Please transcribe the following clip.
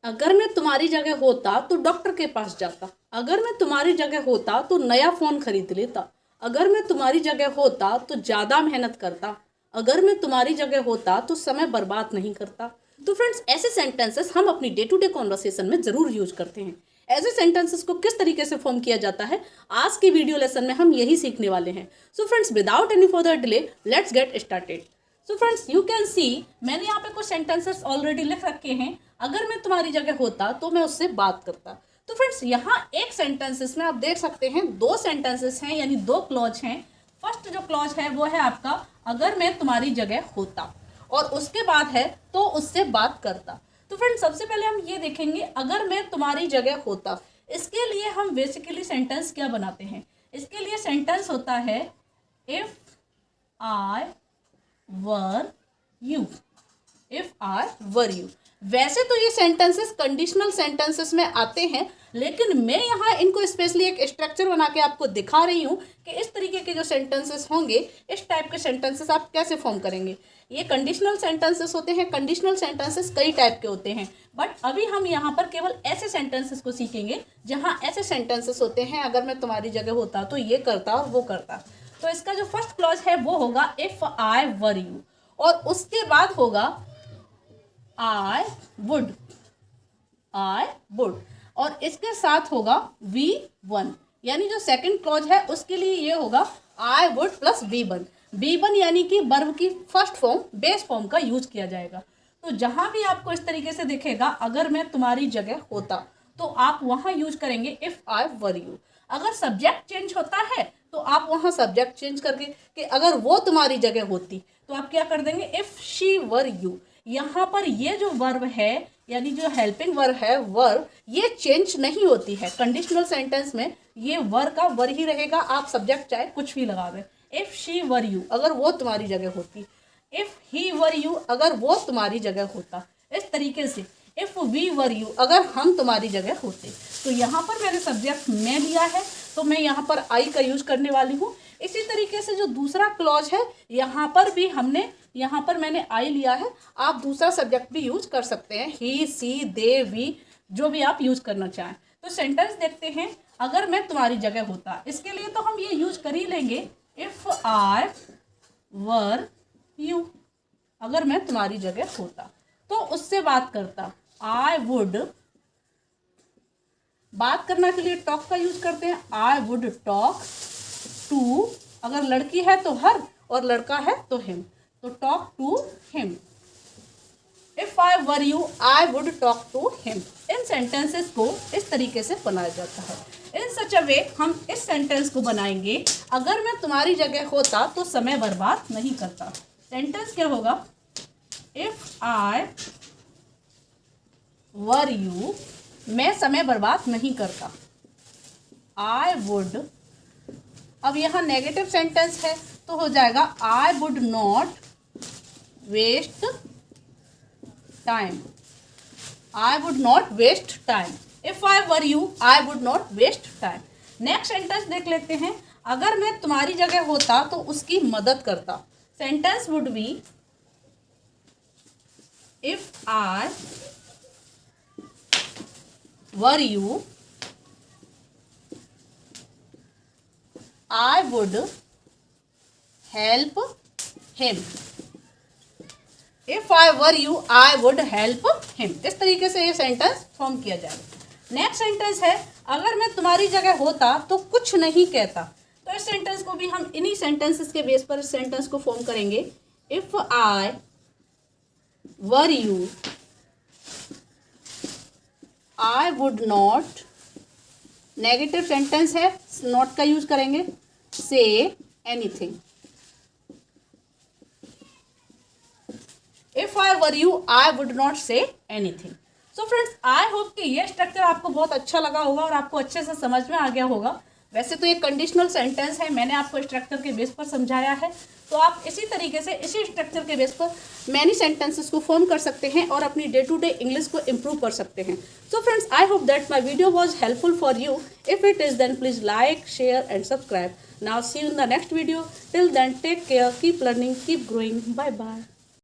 अगर मैं तुम्हारी जगह होता तो डॉक्टर के पास जाता। अगर मैं तुम्हारी जगह होता तो नया फ़ोन खरीद लेता। अगर मैं तुम्हारी जगह होता तो ज़्यादा मेहनत करता। अगर मैं तुम्हारी जगह होता तो समय बर्बाद नहीं करता। तो फ्रेंड्स, ऐसे सेंटेंसेस हम अपनी डे टू डे कॉन्वर्सेशन में ज़रूर यूज करते हैं। ऐसे सेंटेंसेस को किस तरीके से फॉर्म किया जाता है, आज के वीडियो लेसन में हम यही सीखने वाले हैं। So friends, without any further delay, let's get started. So friends, you can see मैंने यहाँ पे कुछ सेंटेंसेस ऑलरेडी लिख रखे हैं। अगर मैं तुम्हारी जगह होता तो मैं उससे बात करता। तो फ्रेंड्स, यहाँ एक सेंटेंसेस में आप देख सकते हैं दो सेंटेंसेस हैं, यानी दो क्लॉज हैं। फर्स्ट जो क्लॉज है वो है आपका अगर मैं तुम्हारी जगह होता, और उसके बाद है तो उससे बात करता। तो फ्रेंड्स, सबसे पहले हम ये देखेंगे अगर मैं तुम्हारी जगह होता। इसके लिए हम बेसिकली सेंटेंस क्या बनाते हैं? इसके लिए सेंटेंस होता है if I were you. If I were you. वैसे तो ये सेंटेंसेस कंडीशनल सेंटेंसेस में आते हैं, लेकिन मैं यहाँ इनको स्पेशली एक स्ट्रक्चर बना के आपको दिखा रही हूँ कि इस तरीके के जो सेंटेंसेस होंगे, इस टाइप के सेंटेंसेस आप कैसे फॉर्म करेंगे। ये कंडीशनल सेंटेंसेस होते हैं। कंडीशनल सेंटेंसेस कई टाइप के होते हैं, बट अभी हम यहाँ पर केवल ऐसे सेंटेंसेस को सीखेंगे जहाँ ऐसे सेंटेंसेस होते हैं अगर मैं तुम्हारी जगह होता तो ये करता और वो करता। तो इसका जो फर्स्ट क्लॉज है वो होगा इफ आई वर यू, और उसके बाद होगा I would, और इसके साथ होगा V1, यानी जो सेकंड क्लॉज है उसके लिए ये होगा I would प्लस V1 यानी कि वर्ब की फर्स्ट फॉर्म, बेस फॉर्म का यूज किया जाएगा। तो जहां भी आपको इस तरीके से दिखेगा अगर मैं तुम्हारी जगह होता, तो आप वहां यूज करेंगे इफ आई वर यू। अगर सब्जेक्ट चेंज होता है तो आप वहां सब्जेक्ट चेंज करके कि अगर वो तुम्हारी जगह होती तो आप क्या कर देंगे इफ शी वर यू। यहाँ पर ये जो वर्ब है, यानी जो हेल्पिंग वर्ब है, वर्ब ये चेंज नहीं होती है। कंडीशनल सेंटेंस में ये वर्ब का वर्ब ही रहेगा, आप सब्जेक्ट चाहे कुछ भी लगा दें। इफ शी वर यू, अगर वो तुम्हारी जगह होती। इफ ही वर यू, अगर वो तुम्हारी जगह होता। इस तरीके से इफ वी वर यू, अगर हम तुम्हारी जगह होते। तो यहाँ पर मैंने सब्जेक्ट मैं लिया है, तो मैं यहाँ पर आई का यूज करने वाली हूँ। इसी तरीके से जो दूसरा क्लॉज है यहाँ पर भी यहाँ पर मैंने आई लिया है। आप दूसरा सब्जेक्ट भी यूज कर सकते हैं, ही, सी, दे, वी, जो भी आप यूज करना चाहें। तो सेंटेंस देखते हैं अगर मैं तुम्हारी जगह होता। इसके लिए तो हम ये यूज कर ही लेंगे इफ आई वर यू। अगर मैं तुम्हारी जगह होता तो उससे बात करता। आई वुड, बात करने के लिए टॉक का यूज करते हैं। आई वुड टॉक टू, अगर लड़की है तो हर और लड़का है तो हिम, तो talk to him. If I were you I would talk to him. इन सेंटेंसेस को इस तरीके से बनाया जाता है। इन सच अ वे हम इस सेंटेंस को बनाएंगे अगर मैं तुम्हारी जगह होता तो समय बर्बाद नहीं करता। सेंटेंस क्या होगा? इफ आई वर यू, मैं समय बर्बाद नहीं करता। आई वुड, अब यहाँ नेगेटिव सेंटेंस है तो हो जाएगा I would not waste time. I would not waste time. If I were you I would not waste time. Next sentence देख लेते हैं अगर मैं तुम्हारी जगह होता तो उसकी मदद करता। Sentence would be if I were you I would help him. If I were you, I would help him. इस तरीके से ये सेंटेंस फॉर्म किया जाएगा। नेक्स्ट सेंटेंस है अगर मैं तुम्हारी जगह होता तो कुछ नहीं कहता। तो इस सेंटेंस को भी हम इन्हीं सेंटेंसेस के बेस पर इस सेंटेंस को फॉर्म करेंगे। If I were you, I would not, negative sentence है, नॉट का यूज करेंगे, say anything. If I were you I would not say anything. So friends, I hope कि ये स्ट्रक्चर आपको बहुत अच्छा लगा होगा और आपको अच्छे से समझ में आ गया होगा। वैसे तो ये कंडीशनल सेंटेंस है, मैंने आपको स्ट्रक्चर के बेस पर समझाया है, तो आप इसी तरीके से इसी स्ट्रक्चर के बेस पर मैनी सेंटेंसेस को फॉर्म कर सकते हैं और अपनी डे टू डे इंग्लिश को इम्प्रूव कर सकते हैं। So friends, I hope that my video was helpful for you. If it is, then please like, share and subscribe. Now see you in the next video. Till then, take care, keep learning, keep growing. Bye bye.